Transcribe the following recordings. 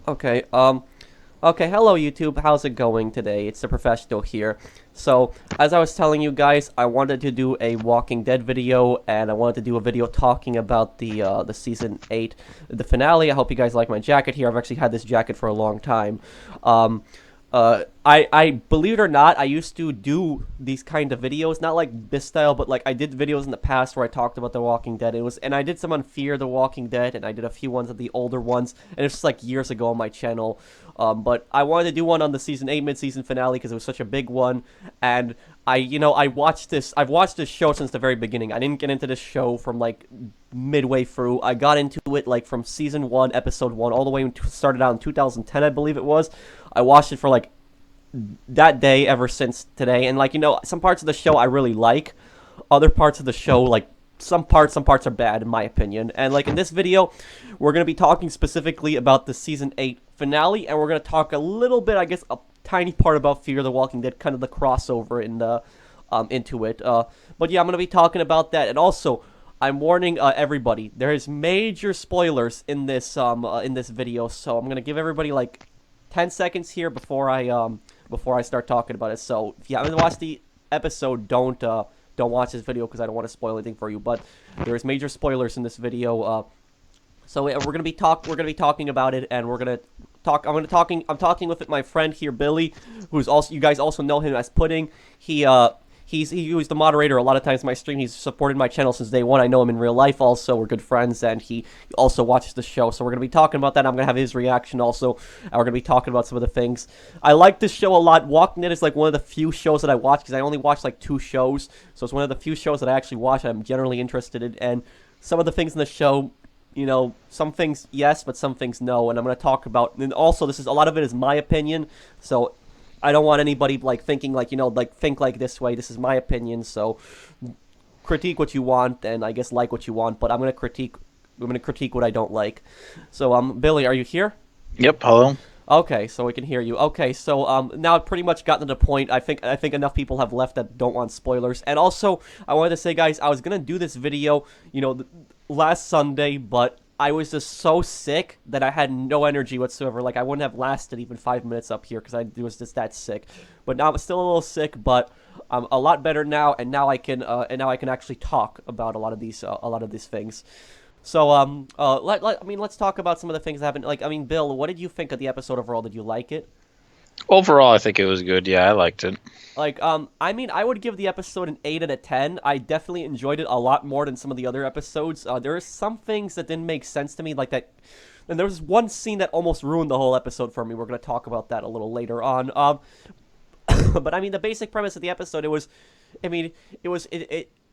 Okay. Okay. Hello, YouTube. How's it going today? It's the professional here. So, as I was telling you guys, I wanted to do a Walking Dead video, and I wanted to do a video talking about the season 8, the finale. I hope you guys like my jacket here. I've actually had this jacket for a long time. Um, I believe it or not, I used to do these kind of videos, not like this style, but like I did videos in the past where I talked about The Walking Dead. And I did some on Fear the Walking Dead, and I did a few ones of the older ones, and it's just like years ago on my channel. But I wanted to do one on the season 8 mid-season finale because it was such a big one, and I watched this. I've watched this show since the very beginning. I didn't get into this show from like midway through. I got into it like from season 1, episode 1, all the way when it started out in 2010, I believe it was. I watched it for like that day ever since today. And like some parts of the show I really like, other parts of the show like some parts are bad in my opinion. And like in this video, we're gonna be talking specifically about the season 8 finale, and we're gonna talk a little bit, I guess, a tiny part about Fear the Walking Dead, kind of the crossover in the into it. But yeah, I'm gonna be talking about that, and also I'm warning everybody. There is major spoilers in this video, so I'm gonna give everybody like 10 seconds here before I start talking about it. So if you haven't watched the episode, don't watch this video because I don't want to spoil anything for you. But there's major spoilers in this video. So we're gonna be talking about it, and we're gonna talk. I'm talking with my friend here, Billy, who's also, you guys also know him as Pudding. He was the moderator a lot of times in my stream. He's supported my channel since day one. I know him in real life also. We're good friends, and he also watches the show. So we're going to be talking about that. I'm going to have his reaction also. And we're going to be talking about some of the things. I like this show a lot. Walking Dead is like one of the few shows that I watch because I only watch like 2 shows. So it's one of the few shows that I actually watch I'm generally interested in. And some of the things in the show, some things yes, but some things no. And I'm going to talk about, and also this is, a lot of it is my opinion. So I don't want anybody like thinking like think like this way. This is my opinion, so critique what you want, and I guess like what you want. But I'm gonna critique what I don't like. So Billy, are you here? Yep, hello. Okay, so we can hear you. Okay, so now I've pretty much gotten to the point. I think enough people have left that don't want spoilers. And also, I wanted to say, guys, I was gonna do this video, last Sunday, but I was just so sick that I had no energy whatsoever. Like I wouldn't have lasted even 5 minutes up here because I was just that sick. But now I'm still a little sick, but I'm a lot better now, and now I can actually talk about a lot of these things. So let's talk about some of the things that happened. Like, I mean, Bill, what did you think of the episode overall? Did you like it? Overall, I think it was good. Yeah, I liked it. Like, I mean, I would give the episode an 8 out of 10. I definitely enjoyed it a lot more than some of the other episodes. There are some things that didn't make sense to me, like that. And there was one scene that almost ruined the whole episode for me. We're gonna talk about that a little later on. But I mean, the basic premise of the episode, I mean,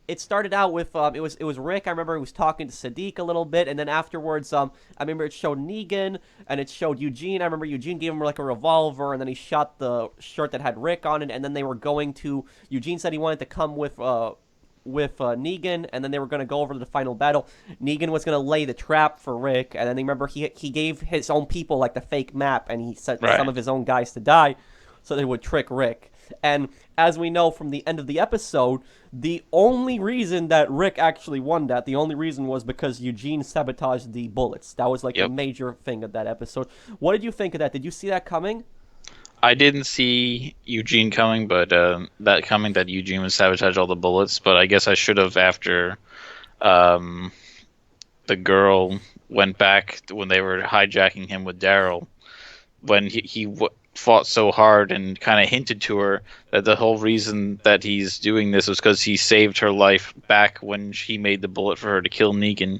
it started out with it was Rick. I remember he was talking to Sadiq a little bit, and then afterwards I remember it showed Negan and it showed Eugene. I remember Eugene gave him like a revolver, and then he shot the shirt that had Rick on it, and then they were going to, Eugene said he wanted to come with Negan, and then they were going to go over to the final battle. Negan was going to lay the trap for Rick, and then remember he gave his own people like the fake map, and he sent some Right. of his own guys to die so they would trick Rick. And as we know from the end of the episode, the only reason that Rick actually won that, the only reason was because Eugene sabotaged the bullets. That was like the Yep. major thing of that episode. What did you think of that? Did you see that coming? I didn't see Eugene coming, but that Eugene would sabotage all the bullets. But I guess I should have after um, the girl went back when they were hijacking him with Daryl. When he fought so hard and kind of hinted to her that the whole reason that he's doing this was because he saved her life back when she made the bullet for her to kill Negan,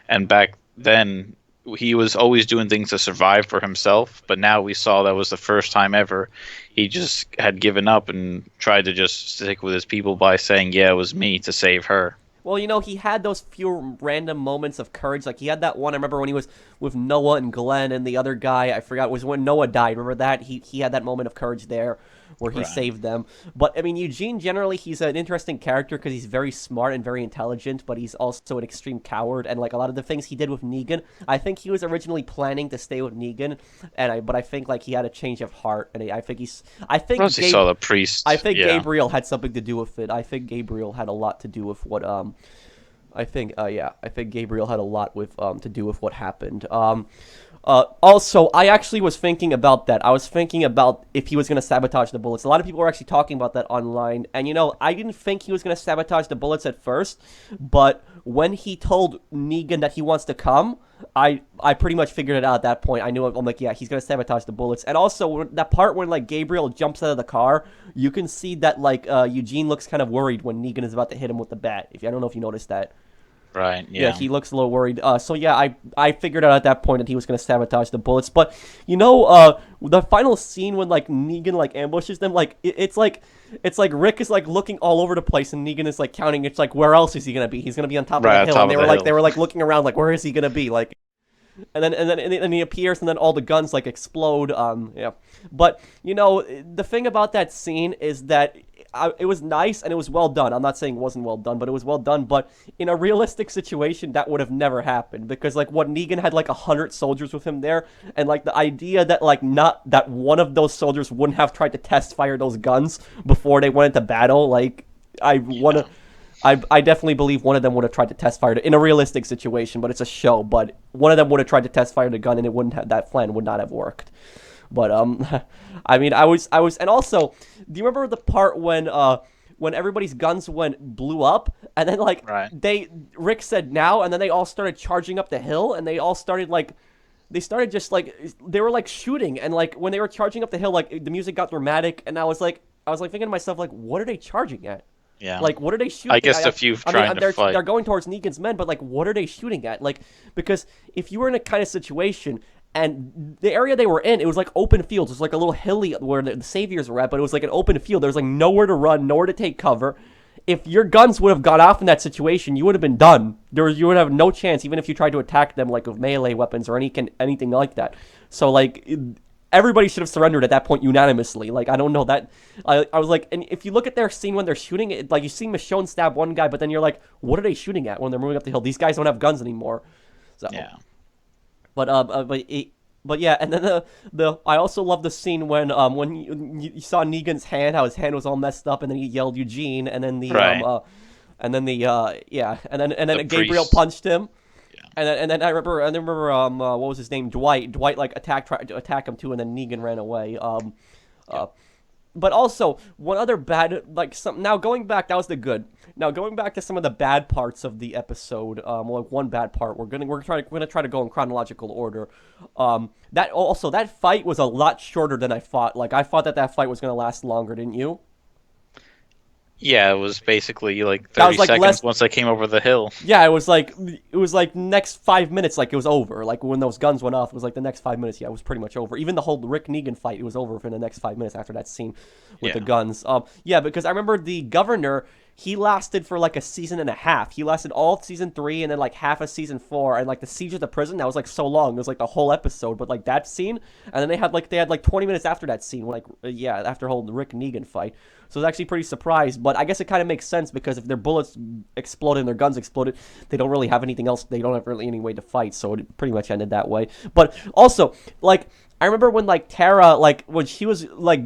and back then he was always doing things to survive for himself, but now we saw that was the first time ever he just had given up and tried to just stick with his people by saying, yeah, it was me to save her. Well, he had those few random moments of courage. Like, he had that one, I remember when he was with Noah and Glenn and the other guy, I forgot, was when Noah died. Remember that? He had that moment of courage there where he Right. saved them. But, I mean, Eugene, generally, he's an interesting character because he's very smart and very intelligent, but he's also an extreme coward. And, like, a lot of the things he did with Negan, I think he was originally planning to stay with Negan, but I think, like, he had a change of heart. And I think Once he saw the priest, I think yeah. Gabriel had something to do with it. I think Gabriel had a lot to do with what I think Gabriel had a lot with to do with what happened. Also, I actually was thinking about that. I was thinking about if he was going to sabotage the bullets. A lot of people were actually talking about that online. And, I didn't think he was going to sabotage the bullets at first. But when he told Negan that he wants to come, I pretty much figured it out at that point. I knew, I'm like, yeah, he's going to sabotage the bullets. And also, that part when, like, Gabriel jumps out of the car, you can see that, like, Eugene looks kind of worried when Negan is about to hit him with the bat. I don't know if you noticed that. Right. Yeah, Yeah. he looks a little worried. So yeah, I figured out at that point that he was gonna sabotage the bullets. But the final scene when like Negan like ambushes them, like it's like Rick is like looking all over the place and Negan is like counting. It's like where else is he gonna be? He's gonna be on top Right, of on the hill. top And of the hill. they were like looking around like where is he gonna be? Like, and then he appears and then all the guns like explode. Yeah. But the thing about that scene is that it was nice and it was well done. I'm not saying it wasn't well done, but it was well done. But in a realistic situation, that would have never happened because like what Negan had like 100 soldiers with him there, and like the idea that like not that one of those soldiers wouldn't have tried to test fire those guns before they went into battle. Like I want to. I definitely believe one of them would have tried to test fire in a realistic situation, but it's a show. But one of them would have tried to test fire the gun, and it wouldn't have, that plan would not have worked. But I mean, I was, and also, do you remember the part when everybody's guns blew up, and then like Right. Rick said now, and then they all started charging up the hill, and they all started like. They started just like they were like shooting, and like when they were charging up the hill, like the music got dramatic, and I was like thinking to myself like, what are they charging at? Yeah. Like, what are they shooting? I guess at? a few I trying mean, to fight. they're going towards Negan's men, but like, what are they shooting at? Like, because if you were in a kind of situation and the area they were in, it was like open fields. It was like a little hilly where the saviors were at, but it was like an open field. There was like nowhere to run, nowhere to take cover. If your guns would have gone off in that situation, you would have been done. You would have no chance, even if you tried to attack them like with melee weapons or anything like that. So like. Everybody should have surrendered at that point unanimously. Like, I don't know that. I was like, and if you look at their scene when they're shooting, it, like, you see Michonne stab one guy, but then you're like, what are they shooting at when they're moving up the hill? These guys don't have guns anymore. So, Yeah. but yeah, and then I also love the scene when you saw Negan's hand, how his hand was all messed up, and then he yelled Eugene, and then Right. and then and then The Gabriel priest. punched him. Yeah. And then I remember what was his name? Dwight like tried to attack him too, and then Negan ran away. But also one other bad now going back, that was the good. Now going back to some of the bad parts of the episode, like one bad part, we're gonna try to go in chronological order. That fight was a lot shorter than I thought. Like I thought that fight was gonna last longer, didn't you? Yeah, it was basically like That 30 was, like, seconds less- once I came over the hill. Yeah, it was like next 5 minutes, like it was over. Like when those guns went off, it was like the next 5 minutes. Yeah, it was pretty much over. Even the whole Rick Negan fight, it was over for the next 5 minutes after that scene with the Yeah. guns. Yeah, because I remember the governor. He lasted for like a season and a half. He lasted all of season 3 and then like half of season 4. And like the siege of the prison, that was like so long. It was like the whole episode. But like that scene, and then they had like 20 minutes after that scene, after the whole Rick Negan fight. So I was actually pretty surprised. But I guess it kind of makes sense because if their bullets exploded and their guns exploded, they don't really have anything else. They don't have really any way to fight. So it pretty much ended that way. But also, like I remember when like Tara, like when she was like.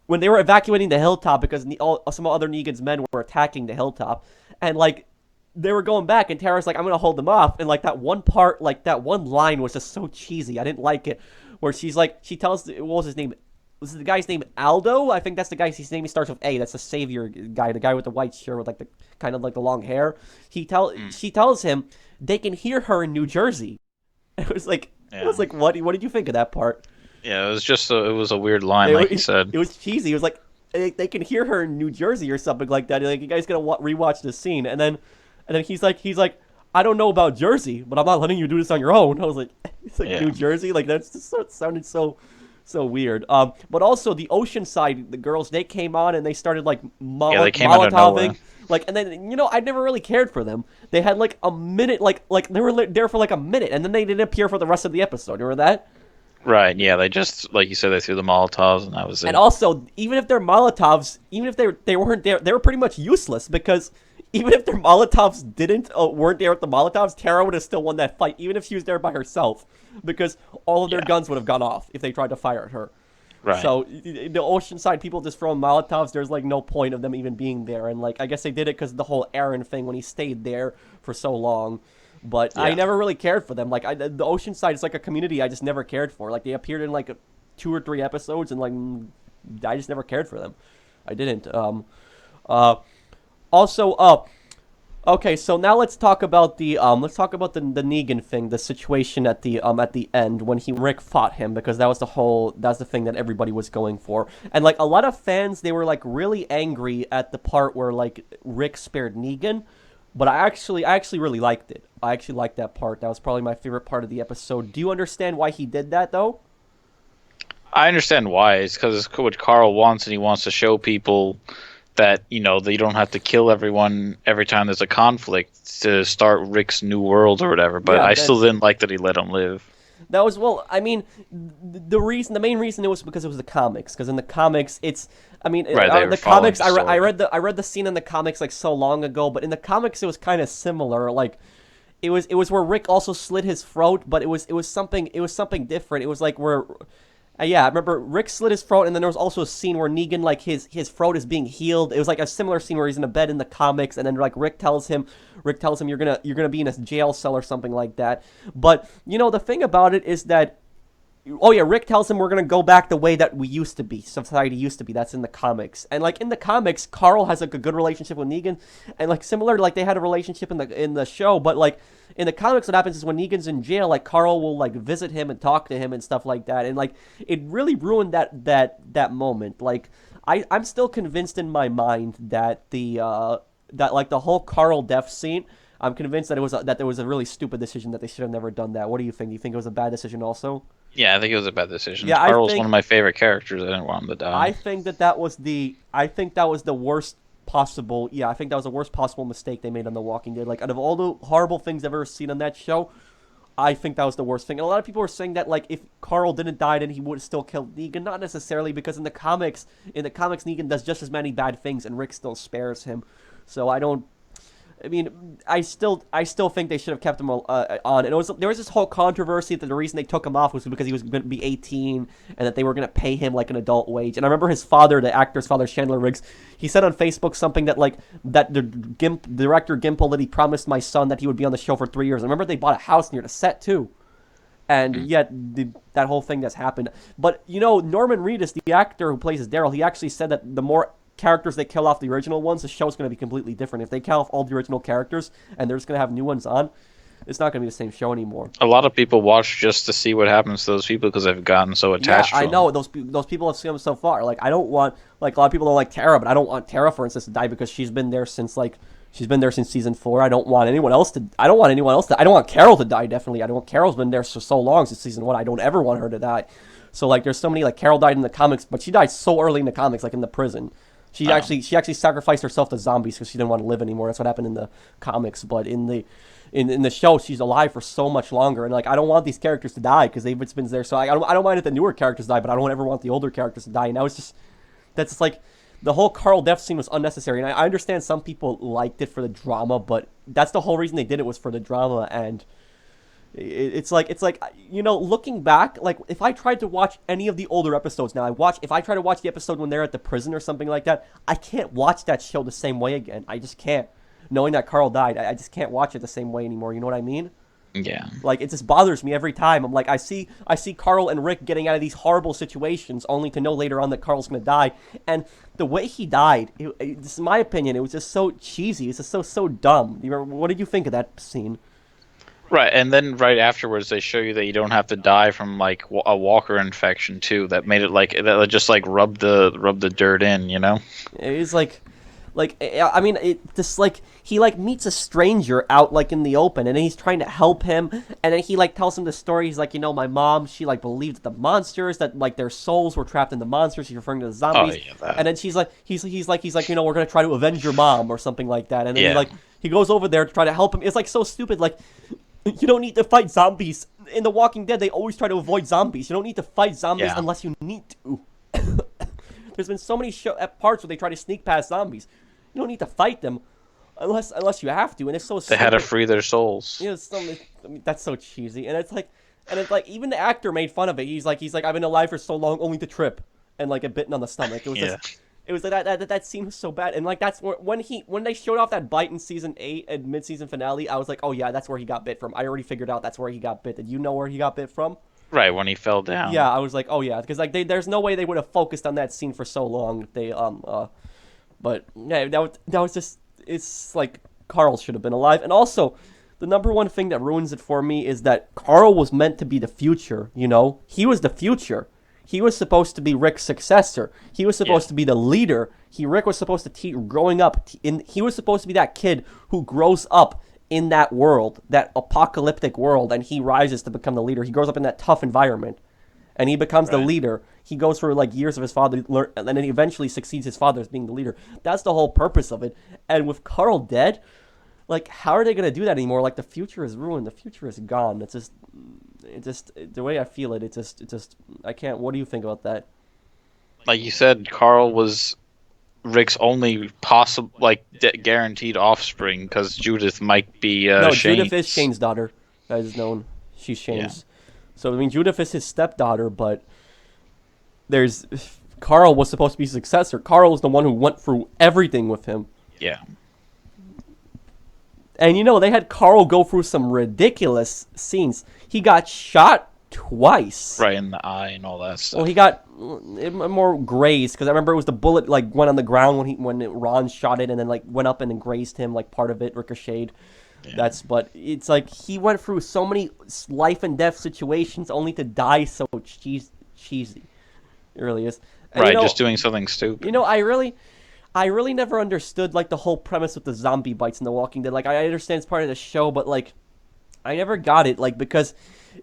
When they were evacuating the hilltop because some other Negan's men were attacking the hilltop, and like they were going back, and Tara's like, "I'm gonna hold them off," and like that one part, like that one line was just so cheesy. I didn't like it, where she's like, she tells, what was his name? Was the guy's name Aldo? I think that's the guy's name. He starts with A. That's the savior guy, the guy with the white shirt with like the kind of like the long hair. She tells him they can hear her in New Jersey. It was like, what did you think of that part? Yeah, it was just it was a weird line, like you said. It was cheesy. It was like they can hear her in New Jersey or something like that. Like, you guys gotta rewatch this scene, and then he's like, I don't know about Jersey, but I'm not letting you do this on your own. I was like, it's like Yeah. New Jersey, like that's just it sounded so weird. But also the Oceanside, the girls, they came on and they started like they came out of nowhere. Molotoving. Like, and then I never really cared for them. They had like a minute, like they were there for like a minute, and then they didn't appear for the rest of the episode. Remember that? Right, yeah, they just, like you said, they threw the Molotovs, and that was it. And also, even if they're Molotovs, even if they weren't there, they were pretty much useless because even if their Molotovs weren't there with the Molotovs, Tara would have still won that fight, even if she was there by herself, because all of their Yeah. guns would have gone off if they tried to fire at her. Right. So the Oceanside people just throwing Molotovs. There's like no point of them even being there, and like I guess they did it because the whole Aaron thing when he stayed there for so long. But I Yeah. never really cared for them. Like the Oceanside is like a community I just never cared for. Like they appeared in like 2 or 3 episodes, and like I just never cared for them. I didn't. Uh, also, okay, so now let's talk about the the Negan thing, the situation at the end when Rick fought him, because that's the thing that everybody was going for. And like a lot of fans, they were like really angry at the part where like Rick spared Negan, but I actually really liked it. I actually liked that part. That was probably my favorite part of the episode. Do you understand why he did that though? I understand why. It's because it's what Carl wants, and he wants to show people that they don't have to kill everyone every time there's a conflict to start Rick's new world or whatever. But Yeah, I that still didn't like that he let him live. That was, well, I mean, the main reason it was because it was the comics. Because in the comics, it's, I mean, Right, they were the following comics. the I story. read the scene in the comics like so long ago, but in the comics it was kind of similar. Like, it was where Rick also slit his throat, but it was something different. It was like where. Yeah, I remember Rick slit his throat, and then there was also a scene where Negan, like his throat is being healed. It was like a similar scene where he's in a bed in the comics, and then like Rick tells him you're gonna be in a jail cell or something like that. But the thing about it is that, oh yeah, Rick tells him we're gonna go back the way that we used to be, society used to be. That's in the comics, and like in the comics, Carl has like a good relationship with Negan, and like similar, like they had a relationship in the show, but like in the comics, what happens is when Negan's in jail, like Carl will like visit him and talk to him and stuff like that, and like it really ruined that moment. Like I'm still convinced in my mind that that like the whole Carl death scene. I'm convinced that that there was a really stupid decision that they should have never done that. What do you think? Do you think it was a bad decision also? Yeah, I think it was a bad decision. Yeah, Carl's one of my favorite characters. I didn't want him to I die. think that was the worst possible. Yeah, I think that was the worst possible mistake they made on The Walking Dead. Like out of all the horrible things I've ever seen on that show, I think that was the worst thing. And a lot of people were saying that like if Carl didn't die, then he would have still killed Negan. Not necessarily, because in the comics, Negan does just as many bad things, and Rick still spares him. So I don't. I mean, I still think they should have kept him on. And there was this whole controversy that the reason they took him off was because he was going to be 18, and that they were going to pay him like an adult wage. And I remember his father, the actor's father, Chandler Riggs, he said on Facebook something that like that the director Gimple, that he promised my son that he would be on the show for 3 years. I remember they bought a house near the set too. And yet, that whole thing that's happened. But Norman Reedus, the actor who plays as Daryl, he actually said that the more characters they kill off the original ones, the show's going to be completely different. If they kill off all the original characters and they're just going to have new ones on, it's not going to be the same show anymore. A lot of people watch just to see what happens to those people because they've gotten so Yeah, attached to I them. know those people have seen them so far. Like I don't want, like a lot of people don't like Tara, but I don't want Tara, for instance, to die because she's been there since season 4. I don't want anyone else to. I don't want Carol to die. Definitely, I don't want Carol's been there for so long since season 1. I don't ever want her to die. So like, there's so many, like Carol died in the comics, but she died so early in the comics, like in the prison. She actually sacrificed herself to zombies because she didn't want to live anymore. That's what happened in the comics. But in the show, she's alive for so much longer, and like I don't want these characters to die because they've been there. So I don't mind if the newer characters die, but I don't ever want the older characters to die. And that's just like the whole Carl death scene was unnecessary. And I understand some people liked it for the drama, but that's the whole reason they did it, was for the drama. And it's like looking back, like if I tried to watch any of the older episodes now, if I try to watch the episode when they're at the prison or something like that, I can't watch that show the same way again. I just can't. Knowing that Carl died, I just can't watch it the same way anymore. You know what I mean? Yeah. Like it just bothers me every time. I'm like, I see Carl and Rick getting out of these horrible situations, only to know later on that Carl's gonna die. And the way he died, this is my opinion, it was just so cheesy. It's just so dumb. What did you think of that scene? Right, and then right afterwards they show you that you don't have to die from like a walker infection too. That made it like that just like rub the dirt in. It's like I mean, it just like he like meets a stranger out like in the open, and then he's trying to help him, and then he like tells him the story. He's like, my mom, she like believed the monsters, that like their souls were trapped in the monsters. He's referring to the zombies. Oh, yeah, that. And then he's like, we're gonna try to avenge your mom or something like that. And then Yeah. he goes over there to try to help him. It's like so stupid. Like, you don't need to fight zombies. In The Walking Dead, they always try to avoid zombies. You don't need to fight zombies Yeah. unless you need to. There's been so many parts where they try to sneak past zombies. You don't need to fight them unless you have to, and it's so They stupid. had to free their souls. I mean, that's so cheesy, and it's like even the actor made fun of it. He's like, I've been alive for so long only to trip. and like get bitten on the stomach. It was Yeah. just, it was that scene was so bad, and like that's when they showed off that bite in season 8 and mid-season finale, I was like, oh yeah, that's where he got bit from. I already figured out that's where he got bit. Did you know where he got bit from? Right when he fell down. Yeah, I was like, oh yeah, because like there's no way they would have focused on that scene for so long. But yeah, that was just, it's like Carl should have been alive, and also the number one thing that ruins it for me is that Carl was meant to be the future. You know, he was the future. He was supposed to be Rick's successor. He was supposed to be the leader. Rick was supposed to teach growing up. He was supposed to be that kid who grows up in that world, that apocalyptic world, and he rises to become the leader. He grows up in that tough environment, and he becomes the leader. He goes through like years of his father, and then he eventually succeeds his father as being the leader. That's the whole purpose of it. And with Carl dead, like, how are they gonna do that anymore? Like, the future is ruined. The future is gone. It's just the way I feel it. It just, I can't. What do you think about that? Like you said, Carl was Rick's only possible, like, guaranteed offspring because Judith might be No, Shane. Judith is Shane's daughter. That is known. She's Shane's. So I mean, Judith is his stepdaughter, but there's Carl was supposed to be his successor. Carl was the one who went through everything with him. Yeah. And you know, they had Carl go through some ridiculous scenes. He got shot twice. Right in the eye and all that stuff. Well, he got more grazed because I remember it was the bullet like went on the ground when Ron shot it, and then like went up and then grazed him, like part of it ricocheted. Yeah. But it's like he went through so many life and death situations only to die so cheesy. It really is. And, right, you know, just doing something stupid. You know, I really never understood like the whole premise with the zombie bites in The Walking Dead. Like, I understand it's part of the show, but like, I never got it. Like, because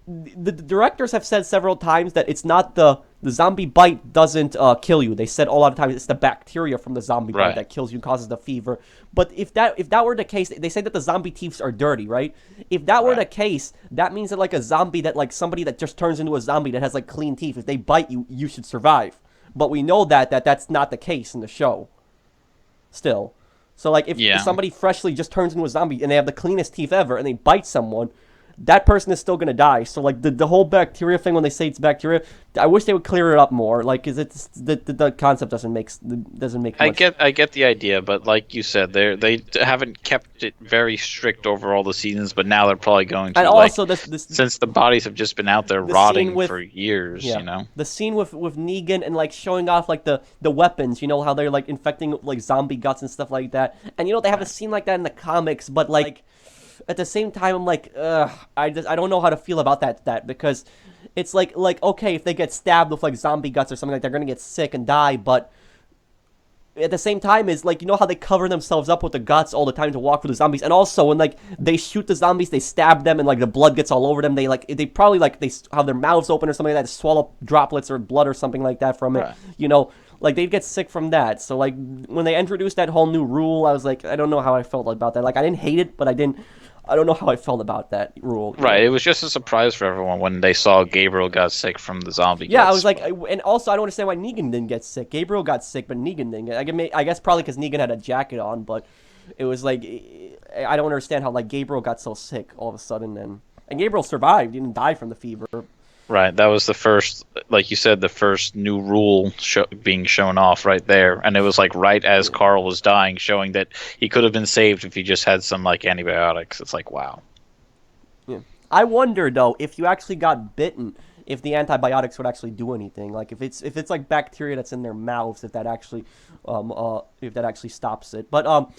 the directors have said several times that it's not the zombie bite doesn't kill you. They said a lot of times it's the bacteria from the zombie bite that kills you, causes the fever. But if that were the case, they say that the zombie teeth are dirty, right? If that were the case, that means that like a zombie that like somebody that just turns into a zombie that has like clean teeth, if they bite you, you should survive. But we know that's not the case in the show. Still. So like if somebody freshly just turns into a zombie and they have the cleanest teeth ever and they bite someone, that person is still gonna die. So like the whole bacteria thing, when they say it's bacteria, I wish they would clear it up more. Like, cause it's the concept doesn't make much. I get the idea, but like you said, they haven't kept it very strict over all the seasons, but now they're probably going to. And also this since the bodies have just been out there rotting for years, you know. The scene with Negan and like showing off like the weapons, you know, how they're like infecting like zombie guts and stuff like that. And you know they have a scene like that in the comics, but like at the same time, I'm like, I don't know how to feel about that because it's like okay, if they get stabbed with like zombie guts or something, like they're gonna get sick and die, but at the same time is like, you know how they cover themselves up with the guts all the time to walk through the zombies, and also when like they shoot the zombies, they stab them and like the blood gets all over them. They probably like they have their mouths open or something like that to swallow droplets or blood or something like that from it, you know. Like, they'd get sick from that. So, like, when they introduced that whole new rule, I was like, I don't know how I felt about that. Like, I didn't hate it, but I don't know how I felt about that rule. Right, it was just a surprise for everyone when they saw Gabriel got sick from the zombie. Yeah, I was like, and also I don't understand why Negan didn't get sick. Gabriel got sick, but Negan didn't get. I guess probably because Negan had a jacket on, but it was like, I don't understand how like Gabriel got so sick all of a sudden, and Gabriel survived. He didn't die from the fever. Right, that was the first, like you said, the first new rule being shown off right there, and it was like right as Carl was dying, showing that he could have been saved if he just had some like antibiotics. It's like, wow. Yeah, I wonder though if you actually got bitten, if the antibiotics would actually do anything. Like if it's like bacteria that's in their mouths, if that actually stops it. But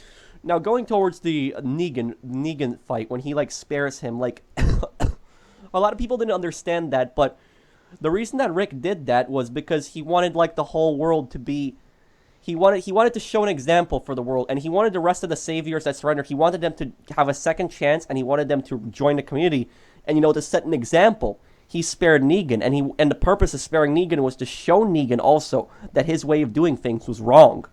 now going towards the Negan fight when he like spares him, like. A lot of people didn't understand that, but the reason that Rick did that was because he wanted like the whole world to be, he wanted to show an example for the world, and he wanted the rest of the saviors that surrendered, he wanted them to have a second chance, and he wanted them to join the community, and you know, to set an example. He spared Negan, and the purpose of sparing Negan was to show Negan also that his way of doing things was wrong.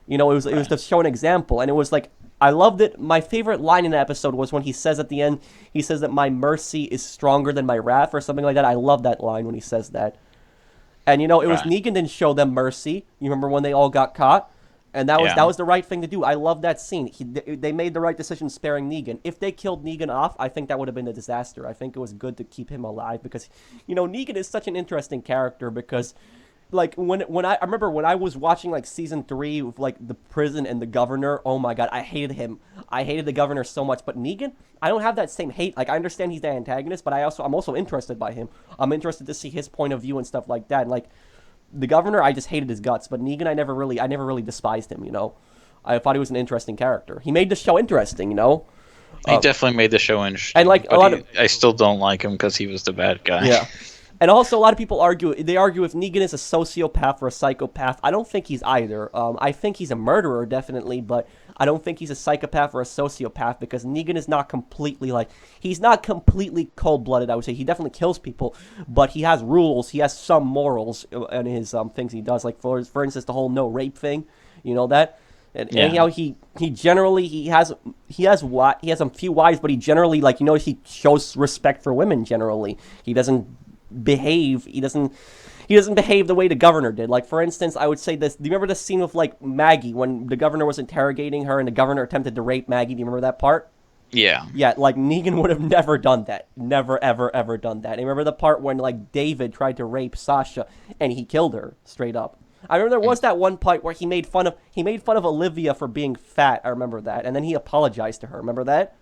You know, it was to show an example, and it was like, I loved it. My favorite line in the episode was when he says at the end, he says that my mercy is stronger than my wrath or something like that. I love that line when he says that. And, you know, it was Negan didn't show them mercy. You remember when they all got caught? And that was the right thing to do. I love that scene. They made the right decision sparing Negan. If they killed Negan off, I think that would have been a disaster. I think it was good to keep him alive because, you know, Negan is such an interesting character because like when I remember when I was watching like season 3 of like the prison and the governor. Oh my god, I hated him. I hated the governor so much. But Negan, I don't have that same hate. Like I understand he's the antagonist, but I'm also interested by him. I'm interested to see his point of view and stuff like that. And like the governor, I just hated his guts. But Negan, I never really despised him. You know, I thought he was an interesting character. He made the show interesting. You know. He definitely made the show interesting. And like a lot of, I still don't like him because he was the bad guy. yeah. And also, a lot of people argue. They argue if Negan is a sociopath or a psychopath. I don't think he's either. I think he's a murderer, definitely, but I don't think he's a psychopath or a sociopath because Negan is not completely like he's not completely cold-blooded. I would say he definitely kills people, but he has rules. He has some morals in his things he does. Like for instance, the whole no rape thing. You know that. And Yeah. anyhow, he generally he has a few wives, but he generally like he shows respect for women. Generally, he doesn't behave. He doesn't behave the way the governor did. Like for instance, I would say this. Do you remember the scene with like Maggie when the governor was interrogating her and the governor attempted to rape Maggie? Do you remember that part? Yeah. Yeah, like Negan would have never done that. Never, ever, ever done that. And remember the part when like David tried to rape Sasha and he killed her straight up. I remember there was that one part where he made fun of Olivia for being fat. I remember that, and then he apologized to her. Remember that?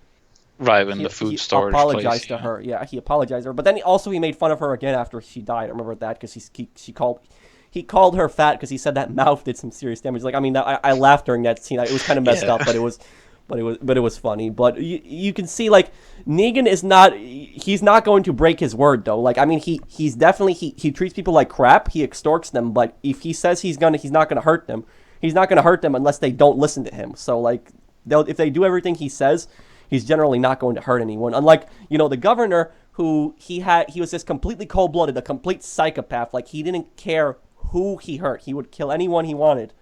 Right, when the food he storage apologized place, to yeah. her. Yeah, he apologized to her. But then he made fun of her again after she died. I remember that because he called her fat because he said that mouth did some serious damage. Like I mean, I laughed during that scene. It was kind of messed Yeah. up, but it was funny. But you can see like Negan is not he's not going to break his word though. Like I mean he's definitely he treats people like crap. He extorts them, but if he says he's not gonna hurt them. He's not gonna hurt them unless they don't listen to him. So like if they do everything he says, he's generally not going to hurt anyone. Unlike the governor who he was just completely cold-blooded, a complete psychopath. Like he didn't care who he hurt. He would kill anyone he wanted.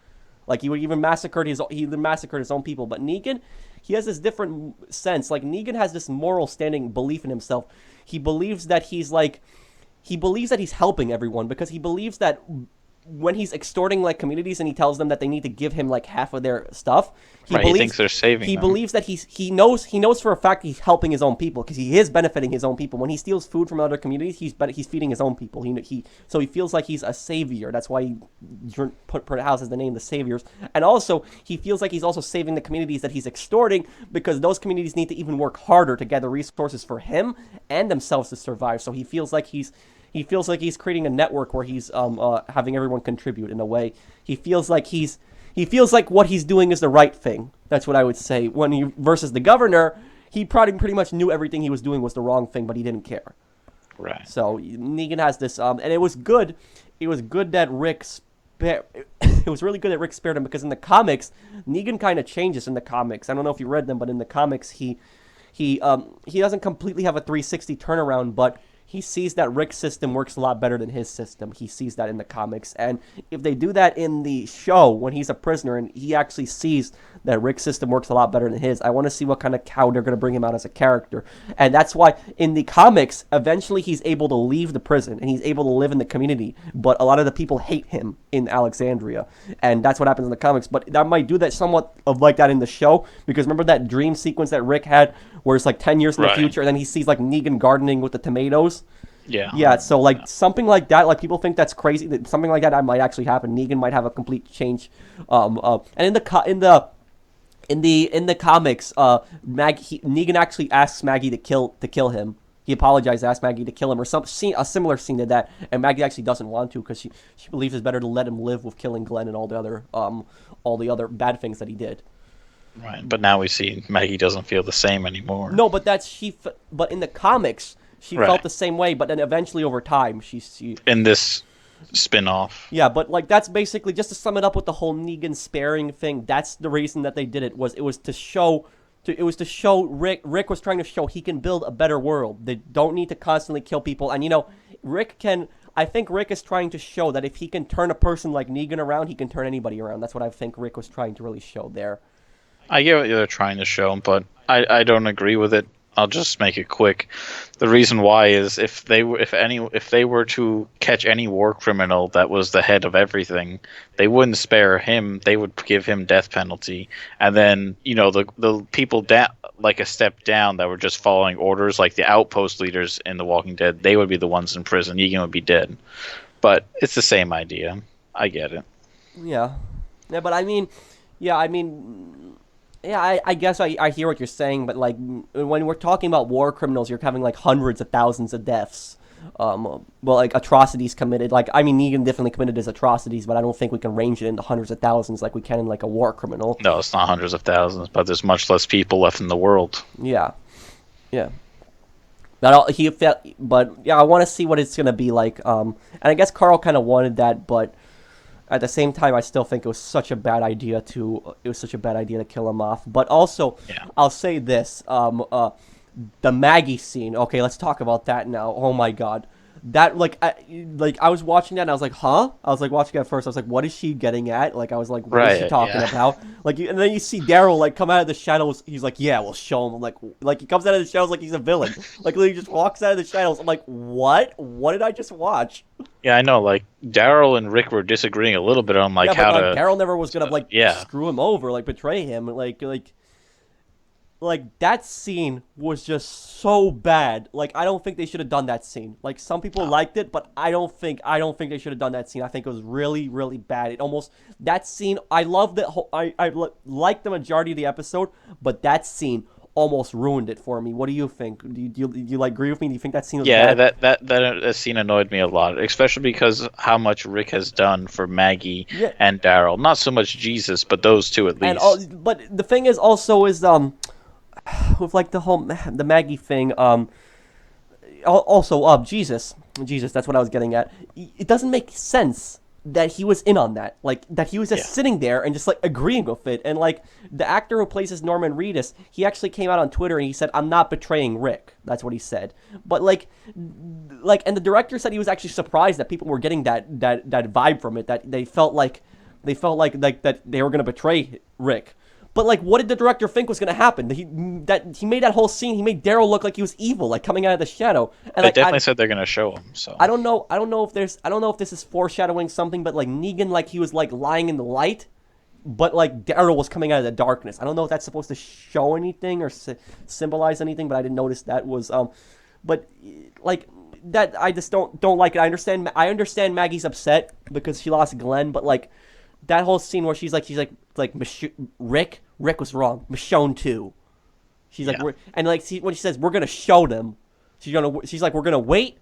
Like he would even massacred his own people. But Negan, he has this different sense. Like Negan has this moral standing belief in himself. He believes that he's helping everyone because he believes that when he's extorting like communities and he tells them that they need to give him like half of their stuff, He thinks they're saving He them. believes that he knows for a fact he's helping his own people because he is benefiting his own people. When he steals food from other communities, he's feeding his own people. So he feels like he's a savior. That's why he put House as the name, the Saviors. And also he feels like he's also saving the communities that he's extorting because those communities need to even work harder to gather resources for him and themselves to survive. So he feels like he's creating a network where he's having everyone contribute in a way. He feels like what he's doing is the right thing. That's what I would say. Versus the governor, he probably pretty much knew everything he was doing was the wrong thing, but he didn't care. Right. So Negan has this, and it was good. It was good that it was really good that Rick spared him because in the comics, Negan kind of changes in the comics. I don't know if you read them, but in the comics, he doesn't completely have a 360 turnaround, but he sees that Rick's system works a lot better than his system. He sees that in the comics. And if they do that in the show when he's a prisoner and he actually sees that Rick's system works a lot better than his, I want to see what kind of how they're going to bring him out as a character. And that's why in the comics, eventually he's able to leave the prison and he's able to live in the community. But a lot of the people hate him in Alexandria. And that's what happens in the comics. But that might do that somewhat of like that in the show. Because remember that dream sequence that Rick had where it's like 10 years in the Right. future and then he sees like Negan gardening with the tomatoes? Yeah. Yeah, so like something like that, like people think that's crazy. That something like that might actually happen. Negan might have a complete change. And in the comics, Negan actually asks Maggie to kill him. He apologized, asked Maggie to kill him, or a similar scene to that. And Maggie actually doesn't want to because she believes it's better to let him live with killing Glenn and all the other bad things that he did. Right. But now we see Maggie doesn't feel the same anymore. No, but but in the comics. She Right. felt the same way, but then eventually over time, she In this spin-off. yeah, but like that's basically just to sum it up with the whole Negan sparing thing. That's the reason that they did it was to show Rick was trying to show he can build a better world. They don't need to constantly kill people, and I think Rick is trying to show that if he can turn a person like Negan around, he can turn anybody around. That's what I think Rick was trying to really show there. I get what they're trying to show, but I don't agree with it. I'll just make it quick. The reason why is if they were to catch any war criminal that was the head of everything, they wouldn't spare him. They would give him death penalty, and then the people down like a step down that were just following orders, like the outpost leaders in The Walking Dead, they would be the ones in prison. Negan would be dead. but it's the same idea. I get it. Yeah, yeah, but I mean, yeah, I guess I hear what you're saying, but like when we're talking about war criminals, you're having like hundreds of thousands of deaths. Well, like atrocities committed. Like, I mean, Negan definitely committed his atrocities, but I don't think we can range it into hundreds of thousands like we can in like a war criminal. No, it's not hundreds of thousands, but there's much less people left in the world. Yeah, yeah. But yeah, I want to see what it's gonna be like. And I guess Carl kind of wanted that, but at the same time, I still think it was such a bad idea to kill him off. But also, Yeah. I'll say this: the Maggie scene. Okay, let's talk about that now. Oh my God, that I was watching that and I was like, huh? I was like watching it at first. I was like, what is she getting at? Like I was like, what is she Right, talking yeah. about? Like, and then you see Daryl like come out of the shadows. He's like, yeah, we'll show him. Like he comes out of the shadows like he's a villain. Like he just walks out of the shadows. I'm like, what? What did I just watch? Yeah, I know. Like Daryl and Rick were disagreeing a little bit on like Yeah, how but like to. Daryl never was gonna like Yeah. screw him over, like betray him, like that scene was just so bad. Like I don't think they should have done that scene. Like some people liked it, but I don't think they should have done that scene. I think it was really really bad. It almost that scene. I love that whole. Like the majority of the episode, but that scene almost ruined it for me. What do you think? Do you like agree with me? Do you think that scene was Yeah, bad? that scene annoyed me a lot, especially because how much Rick has done for Maggie Yeah, and Daryl. Not so much Jesus, but those two at and least. but the thing is also is with like the Maggie thing also Jesus, that's what I was getting at. It doesn't make sense that he was in on that, like that he was just Yeah. sitting there and just like agreeing with it. And like the actor who plays Norman Reedus, he actually came out on Twitter and he said, I'm not betraying Rick. That's what he said. But and the director said he was actually surprised that people were getting that vibe from it, that they felt like that they were going to betray Rick. But like, what did the director think was going to happen? He made that whole scene. He made Daryl look like he was evil, like coming out of the shadow. And They like, definitely said they're gonna show him. So I don't know. I don't know if this is foreshadowing something, but like Negan, like he was like lying in the light, but like Daryl was coming out of the darkness. I don't know if that's supposed to show anything or symbolize anything, but I didn't notice that was but like that I just don't like it. I understand Maggie's upset because she lost Glenn, but like that whole scene where she's like Rick was wrong. Michonne too. She's like Yeah. and like when she says we're gonna show them, she's like we're gonna wait,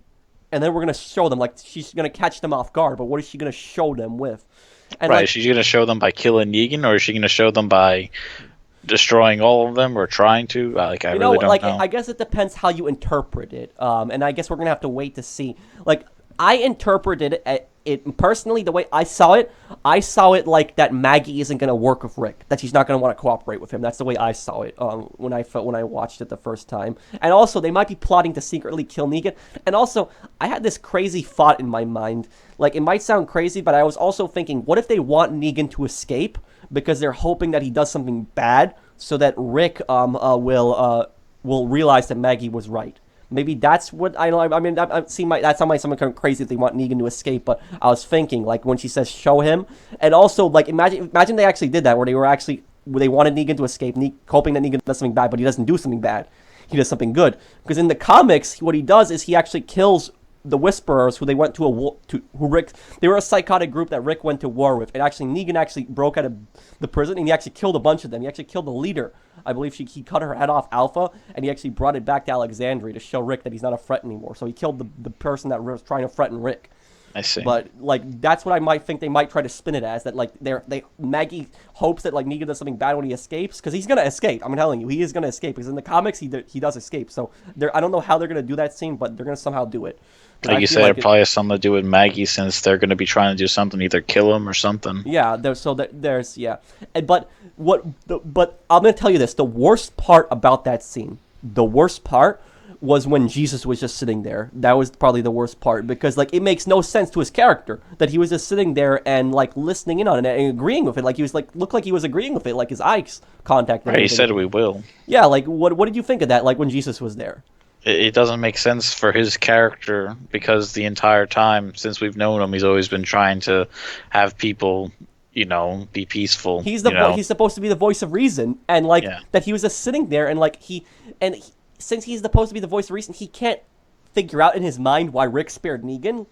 and then we're gonna show them. Like she's gonna catch them off guard. But what is she gonna show them with? And right, like is she gonna show them by killing Negan, or is she gonna show them by destroying all of them, or trying to? Like I you know, really don't like know. I guess it depends how you interpret it. And I guess we're gonna have to wait to see. Like I interpreted it personally the way I saw it. I saw it like that Maggie isn't gonna work with Rick. That she's not gonna want to cooperate with him. That's the way I saw it. When I watched it the first time. And also they might be plotting to secretly kill Negan. And also I had this crazy thought in my mind. Like it might sound crazy, but I was also thinking, what if they want Negan to escape because they're hoping that he does something bad so that Rick will realize that Maggie was right. Maybe that's what I know. I mean, that might sound kind of crazy if they want Negan to escape, but I was thinking like when she says show him, and also like imagine they actually did that where they wanted Negan to escape, hoping that Negan does something bad, but he doesn't do something bad. He does something good because in the comics, what he does is he actually kills the Whisperers, who they went to a war who Rick. They were a psychotic group that Rick went to war with. And actually, Negan actually broke out of the prison and he actually killed a bunch of them. He actually killed the leader. I believe he cut her head off, Alpha, and he actually brought it back to Alexandria to show Rick that he's not a threat anymore. So he killed the person that was trying to threaten Rick. I see. But like that's what I might think they might try to spin it as, that like Maggie hopes that like Negan does something bad when he escapes, because he's gonna escape. I'm telling you, he is gonna escape because in the comics he does escape. So I don't know how they're gonna do that scene, but they're gonna somehow do it. 'Cause like I you feel said, like it probably has something to do with Maggie, since they're going to be trying to do something, either kill him or something. Yeah, there's yeah, but I'm gonna tell you this: the worst part about that scene, the worst part was when Jesus was just sitting there. That was probably the worst part, because like it makes no sense to his character that he was just sitting there and like listening in on it and agreeing with it. Like he was like looked like he was agreeing with it, like his eyes contact. And Right, he everything. said we will. Yeah, like what did you think of that? Like when Jesus was there. It doesn't make sense for his character, because the entire time since we've known him, he's always been trying to have people, be peaceful. He's he's supposed to be the voice of reason, and like Yeah. that he was just sitting there and like since he's supposed to be the voice of reason, he can't figure out in his mind why Rick spared Negan.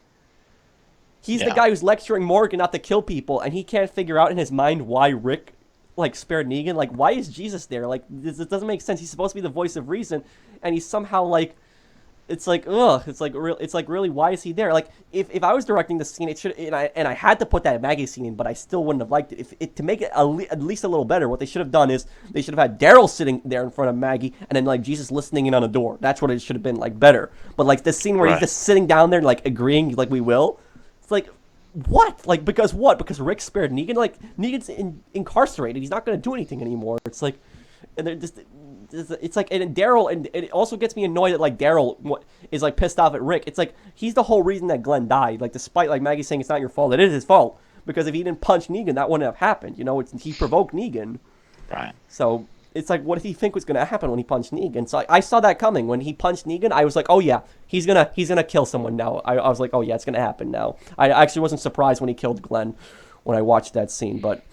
He's the Yeah. guy who's lecturing Morgan not to kill people, and he can't figure out in his mind why Rick like spared Negan. Like, why is Jesus there? Like, this doesn't make sense. He's supposed to be the voice of reason, and he's somehow like, it's like, ugh, it's like real. It's like, really, why is he there? Like, if I was directing the scene, it should, and I had to put that Maggie scene in, but I still wouldn't have liked it. If it to make it at least a little better, what they should have done is they should have had Daryl sitting there in front of Maggie, and then like Jesus listening in on the door. That's what it should have been like better. But like this scene where he's Right. just sitting down there like agreeing, like we will. It's like, what? Like, because what? Because Rick spared Negan? Like, Negan's incarcerated. He's not going to do anything anymore. It's like, and they're just, it's like, and Daryl, and it also gets me annoyed that, like, Daryl is, like, pissed off at Rick. It's like, he's the whole reason that Glenn died. Like, despite, like, Maggie saying it's not your fault, it is his fault. Because if he didn't punch Negan, that wouldn't have happened. You know, he provoked Negan. Right. So it's like, what did he think was gonna happen when he punched Negan? So I saw that coming. When he punched Negan, I was like, oh yeah, he's gonna kill someone now. I was like, oh yeah, it's gonna happen now. I actually wasn't surprised when he killed Glenn when I watched that scene. But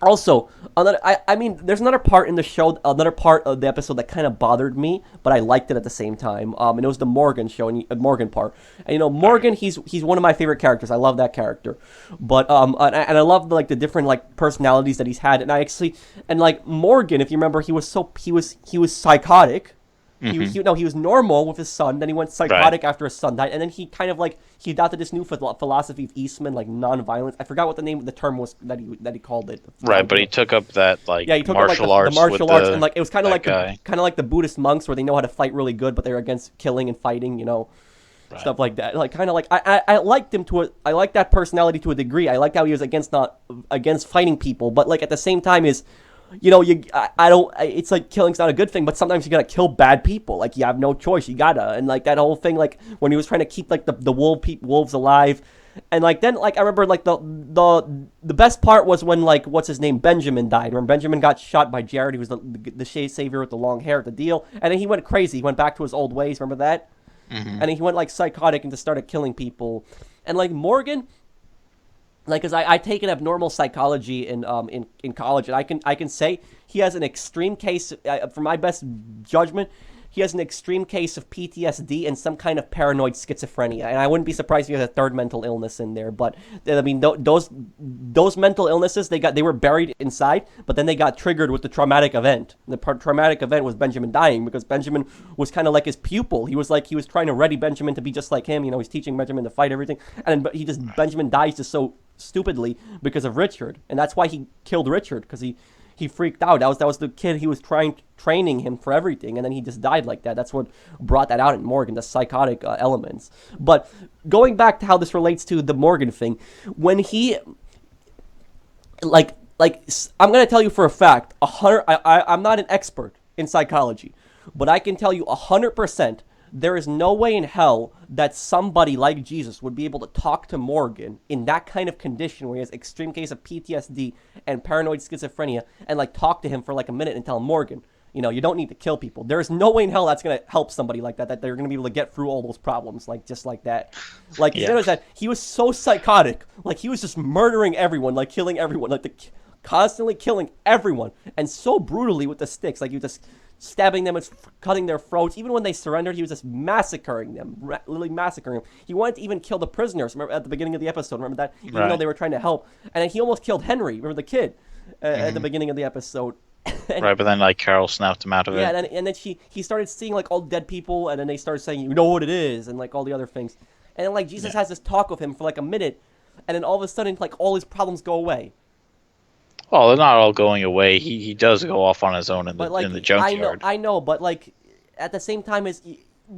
also, I mean, there's another part in the show, another part of the episode that kind of bothered me, but I liked it at the same time. And it was the Morgan show, and Morgan part. And you know, Morgan, he's one of my favorite characters. I love that character. But and I love like the different like personalities that he's had. And I actually, and like Morgan, if you remember, he was psychotic. He was normal with his son. Then he went psychotic after his son died, and then he kind of like he adopted this new philosophy of Eastman, like nonviolence. I forgot what the term was that he called it. Right, but he took up that like Yeah, he took martial up, like, arts, the martial with arts, and like it was kind of that like guy. the Buddhist monks where they know how to fight really good, but they're against killing and fighting, you know, stuff like that. Like kind of like I liked him I liked that personality to a degree. I liked how he was against fighting people, but like at the same time is, you know, it's like killing's not a good thing, but sometimes you gotta kill bad people. Like you have no choice, you gotta. And like that whole thing, like when he was trying to keep like the wolves alive, and like then like I remember like the best part was when like what's his name, Benjamin died. When Benjamin got shot by Jared, he was the shade savior with the long hair at the deal, and then he went crazy. He went back to his old ways. Remember that? And then he went like psychotic and just started killing people. And like Morgan, like, cause I take an abnormal psychology in college, and I can say he has an extreme case, for my best judgment, he has an extreme case of PTSD and some kind of paranoid schizophrenia, and I wouldn't be surprised if he has a third mental illness in there. But I mean, those mental illnesses they were buried inside, but then they got triggered with the traumatic event. The traumatic event was Benjamin dying, because Benjamin was kind of like his pupil. He was trying to ready Benjamin to be just like him. You know, he's teaching Benjamin to fight everything, and then Benjamin dies just so stupidly because of Richard, and that's why he killed Richard, because he freaked out. That was the kid he was training him for everything, and then he just died like that. That's what brought that out in Morgan, the psychotic elements. But going back to how this relates to the Morgan thing, when he like I'm gonna tell you for a fact, I'm not an expert in psychology, but I can tell you 100%. There is no way in hell that somebody like Jesus would be able to talk to Morgan in that kind of condition where he has extreme case of PTSD and paranoid schizophrenia, and like talk to him for like a minute and tell him, Morgan, you know, you don't need to kill people. There is no way in hell that's going to help somebody like that they're going to be able to get through all those problems like just like that. Like you notice that he was so psychotic, like he was just murdering everyone, like killing everyone, like constantly killing everyone, and so brutally with the sticks, like you just stabbing them and cutting their throats. Even when they surrendered, he was just massacring them, literally massacring them. He wanted to even kill the prisoners. Remember at the beginning of the episode? Remember that? Even though they were trying to help, and then he almost killed Henry. Remember the kid at the beginning of the episode? Right, but then like Carol snapped him out of it. Yeah, and then he started seeing like all dead people, and then they started saying, you know what it is, and like all the other things. And then like Jesus has this talk with him for like a minute, and then all of a sudden like all his problems go away. Well, they're not all going away. He does go off on his own in the junkyard. I know, but like at the same time is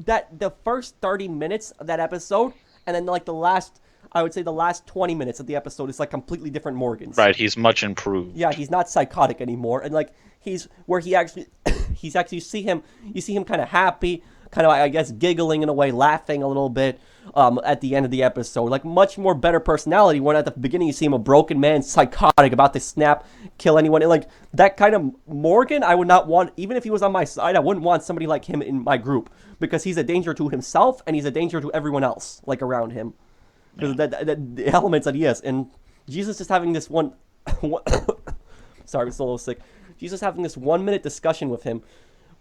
that the first 30 minutes of that episode, and then like I would say the last 20 minutes of the episode is like completely different Morgans. Right, he's much improved. Yeah, he's not psychotic anymore, and like he's where he actually you see him kind of happy, kind of I guess giggling in a way, laughing a little bit at the end of the episode. Like much more better personality, when at the beginning you see him a broken man, psychotic, about to snap, kill anyone. And like that kind of Morgan, I would not want, even if he was on my side, I wouldn't want somebody like him in my group, because he's a danger to himself and he's a danger to everyone else like around him. Because the elements that he has. And Jesus is having this one sorry, I'm still a little sick. Jesus having this 1 minute discussion with him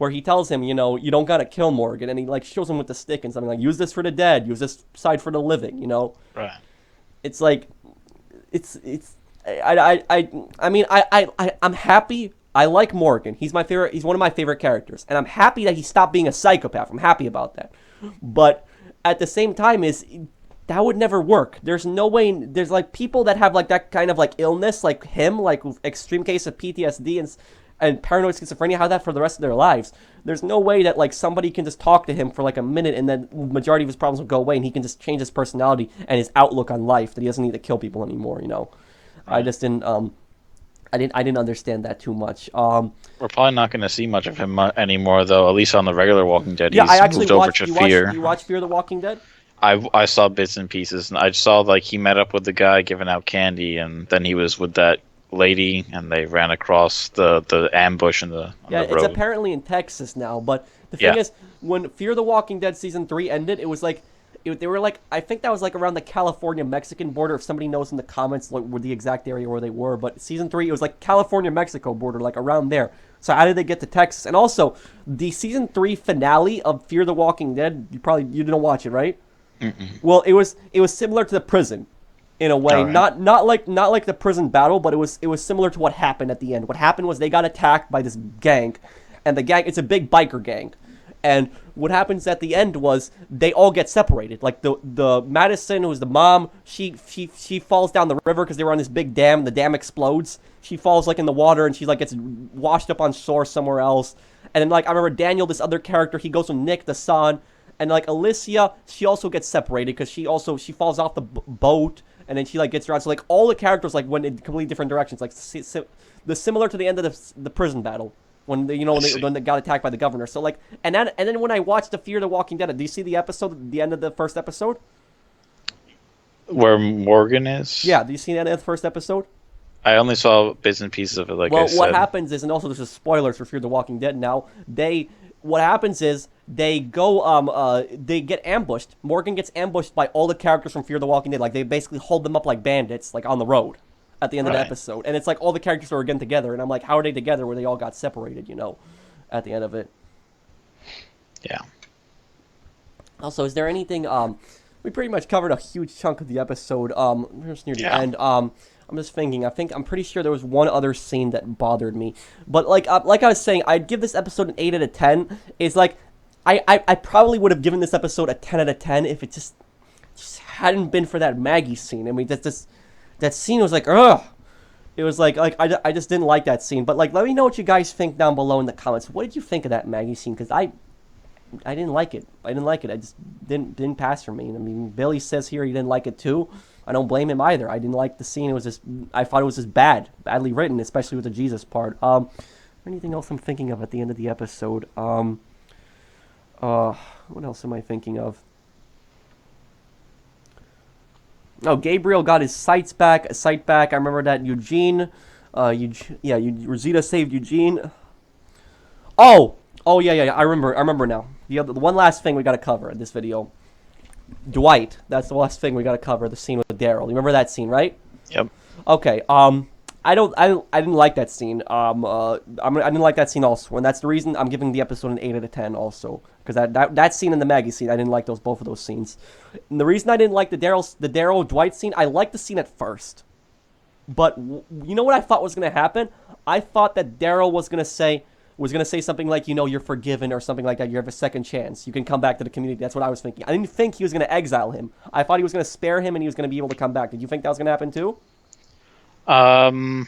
where he tells him, you know, you don't gotta kill Morgan, and he like shows him with the stick and something like, use this for the dead, use this side for the living, you know. Right. It's like, it's I mean I'm happy. I like Morgan. He's my favorite. He's one of my favorite characters, and I'm happy that he stopped being a psychopath. I'm happy about that. But at the same time, that would never work. There's no way. There's like people that have like that kind of like illness, like him, like extreme case of PTSD and paranoid schizophrenia, have that for the rest of their lives. There's no way that like somebody can just talk to him for like a minute and then the majority of his problems will go away and he can just change his personality and his outlook on life, that he doesn't need to kill people anymore, you know. I just didn't I didn't understand that too much. We're probably not going to see much of him anymore, though. At least on the regular Walking Dead, Yeah, he's I actually moved over watched. to Fear. You watch Fear the Walking Dead? I saw bits and pieces, and I saw like he met up with the guy giving out candy, and then he was with that lady, and they ran across the ambush on the Yeah, road. it's apparently in Texas now. But the thing is, when Fear the Walking Dead season 3 ended, it was like they were like, I think that was like around the California-Mexican border. If somebody knows in the comments like where the exact area where they were, but season 3 it was like California-Mexico border, like around there. So how did they get to Texas? And also, the season 3 finale of Fear the Walking Dead, you didn't watch it, right? Mm-mm. Well, it was similar to the prison, in a way. Right. Not like the prison battle, but it was similar to what happened at the end. What happened was they got attacked by this gang, and the gang, it's a big biker gang. And what happens at the end was they all get separated. Like the Madison, who's the mom, she falls down the river because they were on this big dam. The dam explodes. She falls like in the water and she like gets washed up on shore somewhere else. And then like I remember Daniel, this other character, he goes with Nick, the son, and like Alicia, she also gets separated because she falls off the boat and then she like gets around. So like all the characters like went in completely different directions. Like the similar to the end of the prison battle. When they, when they got attacked by the governor. So like, and then when I watched the Fear the Walking Dead, do you see the episode, the end of the first episode? Where Morgan is? Yeah, do you see the end of the first episode? I only saw bits and pieces of it, like well, I said. what happens is, and also this is spoilers for Fear the Walking Dead now, what happens is, they go, they get ambushed. Morgan gets ambushed by all the characters from Fear the Walking Dead. Like, they basically hold them up like bandits, like on the road. At the end of the episode. And it's like all the characters are again together. And I'm like, how are they together where they all got separated, you know, at the end of it? Yeah. Also, is there anything, we pretty much covered a huge chunk of the episode. We're just near the end. I'm just thinking, I'm pretty sure there was one other scene that bothered me. But like I was saying, I'd give this episode an 8 out of 10. It's like, I probably would have given this episode a 10 out of 10 if it just hadn't been for that Maggie scene. I mean, that scene was like, ugh. It was like I just didn't like that scene. But like, let me know what you guys think down below in the comments. What did you think of that Maggie scene? Because I didn't like it. I just didn't pass for me. I mean, Billy says here he didn't like it too. I don't blame him either. I didn't like the scene. I thought it was just badly written, especially with the Jesus part. Anything else I'm thinking of at the end of the episode? What else am I thinking of? Oh, Gabriel got his sight back. I remember that Rosita saved Eugene. Oh, yeah. I remember now. The one last thing we got to cover in this video. Dwight. That's the last thing we got to cover. The scene with Daryl. You remember that scene, right? Yep. Okay. I didn't like that scene. I didn't like that scene also, and that's the reason I'm giving the episode an 8 out of 10 also, because that scene and the Maggie scene, I didn't like both of those scenes. And the reason I didn't like the Daryl Dwight scene, I liked the scene at first, but you know what I thought was gonna happen? I thought that Daryl was gonna say something like, you know, you're forgiven or something like that. You have a second chance. You can come back to the community. That's what I was thinking. I didn't think he was gonna exile him. I thought he was gonna spare him and he was gonna be able to come back. Did you think that was gonna happen too? No,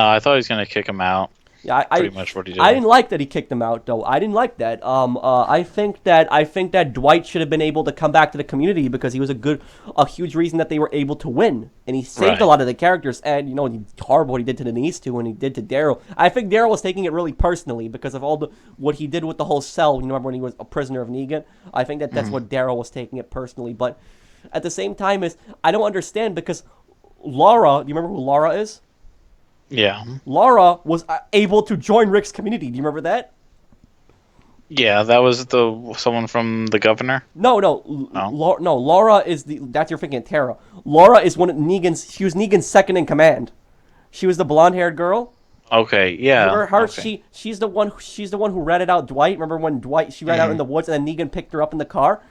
I thought he was gonna kick him out. Yeah, pretty much what he did. I didn't like that he kicked him out, though. I didn't like that. I think that Dwight should have been able to come back to the community because he was a huge reason that they were able to win, and he saved a lot of the characters. And you know, horrible what he did to Denise too, and he did to Daryl. I think Daryl was taking it really personally because of what he did with the whole cell. You remember when he was a prisoner of Negan? I think that's what Daryl was taking it personally. But at the same time, I don't understand because Laura. Do you remember who Laura is? Yeah. Laura was able to join Rick's community. Do you remember that? Yeah, that was someone from the governor. No. Laura is that's you're thinking of Tara. Laura is one of Negan's. She was Negan's second in command. She was the blonde-haired girl. Okay, yeah, Remember her? okay. She's the one. She's the one who ratted out Dwight. Remember when Dwight she ran out in Hmm. the woods and then Negan picked her up in the car?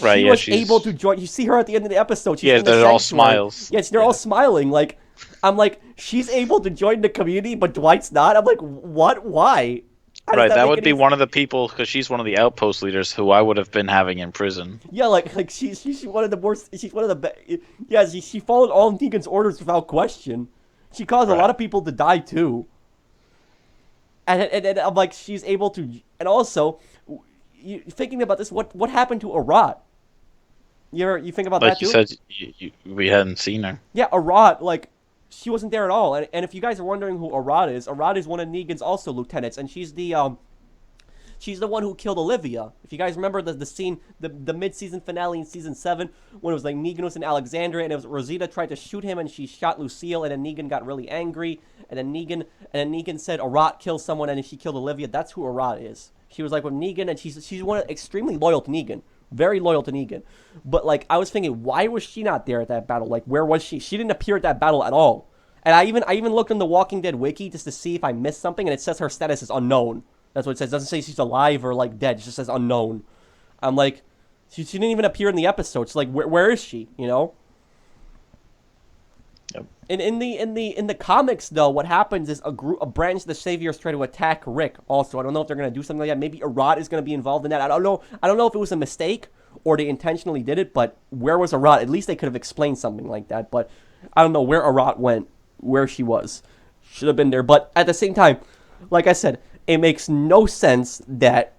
Right, She yeah, was able to she's join. You see her at the end of the episode. She's yeah, in the they're all sanctuary. smiles. Yes, they're all Yeah. smiling. Like I'm like, she's able to join the community, but Dwight's not. I'm like, what? Why? How does Right, that that make would be any? one of the people because she's one of the outpost leaders who I would have been having in prison. Yeah, like she's one of the worst. She's one of the yeah. She followed all Negan's orders without question. She caused a lot Right. of people to die too. And I'm like, she's able to. And also, thinking about this, what happened to Arat? You think about that Like you too? said, we hadn't seen her. Yeah, Arat, like she wasn't there at all. And if you guys are wondering who Arat is one of Negan's also lieutenants, and she's the one who killed Olivia. If you guys remember the scene, the mid-season finale in season 7, when it was like Negan was in Alexandria and it was Rosita tried to shoot him and she shot Lucille and then Negan got really angry and then Negan said Arat killed someone and then she killed Olivia. That's who Arat is. She was like with Negan and she's one extremely loyal to Negan. Very loyal to Negan. But like I was thinking, why was she not there at that battle? Like where was she? She didn't appear at that battle at all. And I even looked in the Walking Dead wiki just to see if I missed something, and it says her status is unknown. That's what it says. It doesn't say she's alive or like dead. It just says unknown. I'm like, she didn't even appear in the episode. So like, where is she? You know. Yep. And in the comics though, what happens is a branch of the Saviors try to attack Rick. Also, I don't know if they're gonna do something like that. Maybe Arad is gonna be involved in that. I don't know. I don't know if it was a mistake or they intentionally did it. But where was Arad? At least they could have explained something like that. But I don't know where Arad went. Where she was, should have been there. But at the same time, like I said, it makes no sense that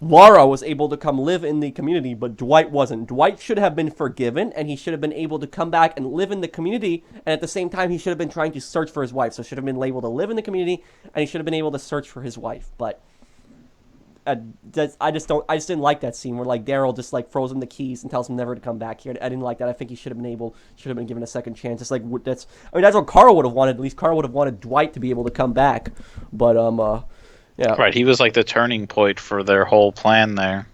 Laura was able to come live in the community, but Dwight wasn't. Dwight should have been forgiven, and he should have been able to come back and live in the community. And at the same time, he should have been trying to search for his wife. So should have been able to live in the community, and he should have been able to search for his wife. But I just don't. I just didn't like that scene where like Daryl just like throws him the keys and tells him never to come back here. I didn't like that. I think he should have been given a second chance. It's like that's. I mean, that's what Carl would have wanted. At least Carl would have wanted Dwight to be able to come back. But yeah. Right, he was like the turning point for their whole plan there.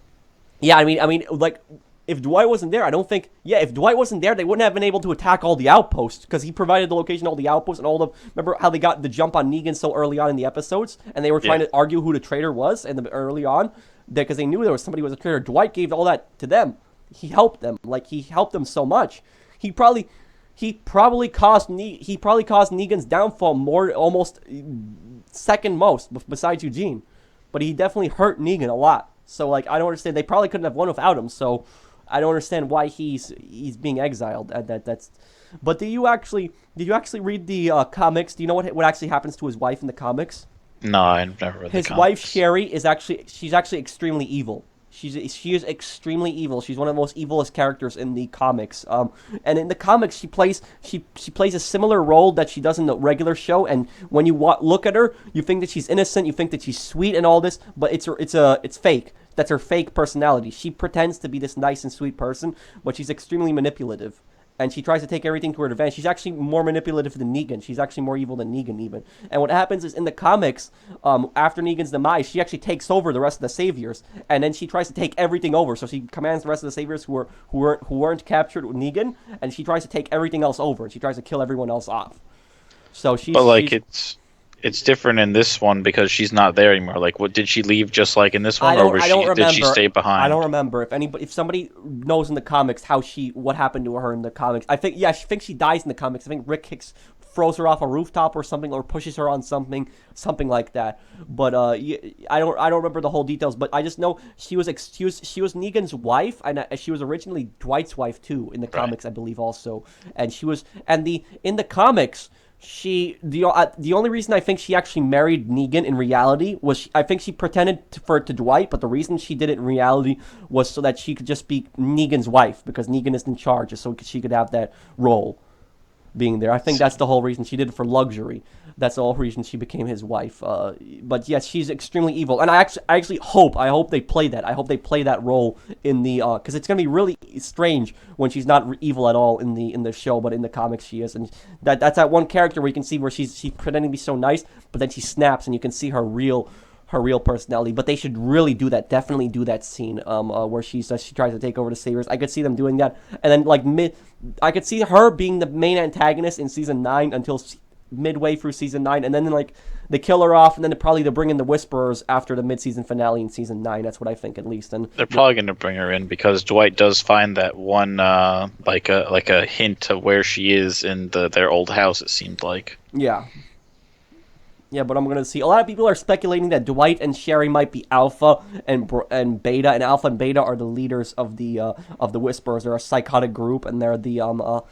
Yeah, I mean, like, if Dwight wasn't there, I don't think. Yeah, if Dwight wasn't there, they wouldn't have been able to attack all the outposts because he provided the location, of all the outposts, and all the. Remember how they got the jump on Negan so early on in the episodes, and they were trying Yeah. to argue who the traitor was, and early on, because they knew there was somebody who was a traitor. Dwight gave all that to them. He helped them, like he helped them so much. He probably, he probably caused Negan's downfall more, almost second most, besides Eugene, but he definitely hurt Negan a lot. So like I don't understand. They probably couldn't have won without him. So I don't understand why he's being exiled. That's. But did you actually read the comics? Do you know what actually happens to his wife in the comics? No, I've never read the His wife comics. Sherry she's actually extremely evil. She is extremely evil. She's one of the most evilest characters in the comics. And in the comics, she plays a similar role that she does in the regular show. And when you look at her, you think that she's innocent, you think that she's sweet and all this, but it's fake. That's her fake personality. She pretends to be this nice and sweet person, but she's extremely manipulative. And she tries to take everything to her advantage. She's actually more manipulative than Negan. She's actually more evil than Negan even. And what happens is in the comics, after Negan's demise, she actually takes over the rest of the Saviors, and then she tries to take everything over. So she commands the rest of the Saviors who weren't captured with Negan, and she tries to take everything else over, and she tries to kill everyone else off. So But like she's it's different in this one because she's not there anymore. Like, what did she leave just like in this one, or was I don't did she remember. stay behind? I don't remember if somebody knows in the comics what happened to her in the comics. I think she dies in the comics. I think Rick throws her off a rooftop or something, or pushes her on something like that. But I don't remember the whole details. But I just know she was Negan's wife, and she was originally Dwight's wife too in the Right. comics, I believe also. And she was in the comics. The only reason I think she actually married Negan in reality was I think she pretended to Dwight, but the reason she did it in reality was so that she could just be Negan's wife because Negan is in charge, so she could have that role being there. I think that's the whole reason she did it, for luxury. That's the whole reason she became his wife. But yes, she's extremely evil, and I actually hope they play that. I hope they play that role in the because it's gonna be really strange when she's not evil at all in the show, but in the comics she is, and that's that one character where you can see where she's pretending to be so nice, but then she snaps, and you can see her real personality. But they should really do that. Definitely do that scene where she tries to take over the Sabers. I could see them doing that, and then I could see her being the main antagonist in season 9 until midway through season 9, and then like they kill her off, and then they'll bring in the Whisperers after the mid-season finale in season 9. That's what I think, at least. And They're probably going to bring her in because Dwight does find that one like a hint of where she is in their old house. It seemed like. yeah. Yeah, but I'm going to see. A lot of people are speculating that Dwight and Sherry might be Alpha and Beta, and Alpha and Beta are the leaders of the Whisperers. They're a psychotic group, and they're that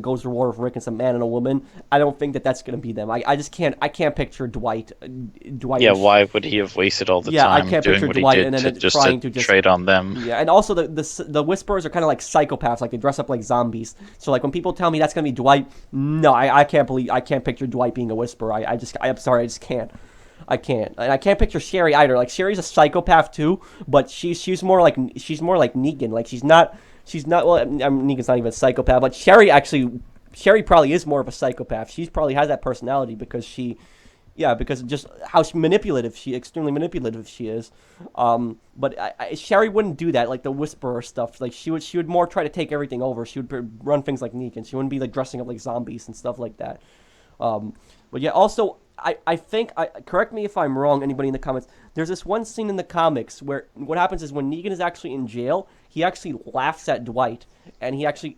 goes to war with Rick. It's a man and a woman. I don't think that that's going to be them. I just can't. I can't picture Dwight. Yeah, why would he have wasted all the time doing what Dwight he did and then trying to trade on them? Yeah, and also the Whisperers are kind of like psychopaths. Like they dress up like zombies. So like when people tell me that's going to be Dwight, no, I can't picture Dwight being a Whisperer. I'm sorry, I just can't. I can't, and I can't picture Sherry either. Like Sherry's a psychopath too, but she's more like Negan. Like she's not. Well, Negan's not even a psychopath, but Sherry probably is more of a psychopath. She probably has that personality because because of just how extremely manipulative she is. But Sherry wouldn't do that, like the Whisperer stuff. Like she would more try to take everything over. She would run things like Negan. She wouldn't be like dressing up like zombies and stuff like that. But yeah, also, I think, correct me if I'm wrong, anybody in the comments, there's this one scene in the comics where what happens is when Negan is actually in jail, he actually laughs at Dwight, and he says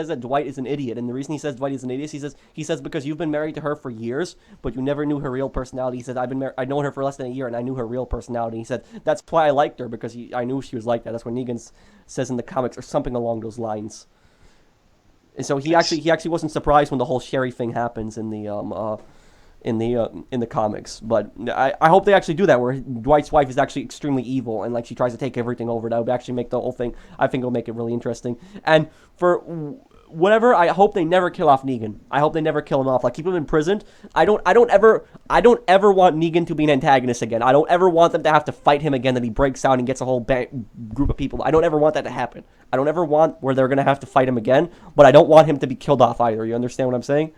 that Dwight is an idiot, and the reason he says Dwight is an idiot, he says because you've been married to her for years, but you never knew her real personality. He said, I've known her for less than a year, and I knew her real personality. He said, that's why I liked her, because I knew she was like that. That's what Negan says in the comics, or something along those lines. And so he actually wasn't surprised when the whole Sherry thing happens in the comics. But I hope they actually do that, where Dwight's wife is actually extremely evil and like she tries to take everything over. That would actually make the whole thing. I think it'll make it really interesting. And for whatever, I hope they never kill off Negan. I hope they never kill him off. Like keep him imprisoned. I don't ever want Negan to be an antagonist again. I don't ever want them to have to fight him again. That he breaks out and gets a whole group of people. I don't ever want that to happen. I don't ever want where they're gonna have to fight him again. But I don't want him to be killed off either. You understand what I'm saying?